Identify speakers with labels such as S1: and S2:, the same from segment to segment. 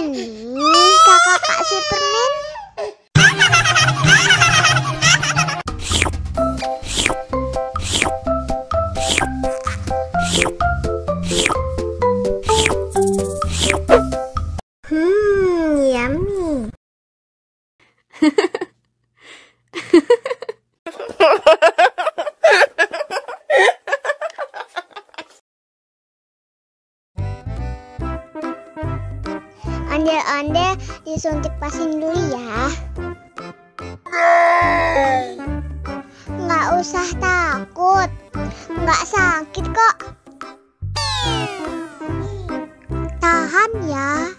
S1: Ini kakak kasih permen. Yummy. Ondel-ondel disuntik vaksin dulu ya. Nggak usah takut, nggak sakit kok. Tahan ya.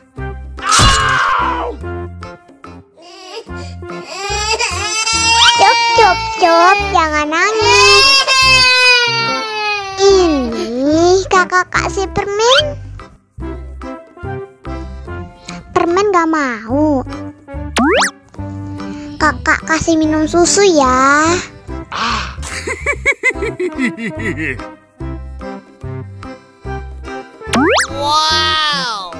S1: Cup, jangan nangis. Ini kakak kasih permen. Permen gak mau. Kakak kasih minum susu ya.
S2: Wow.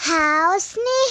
S2: Haus nih.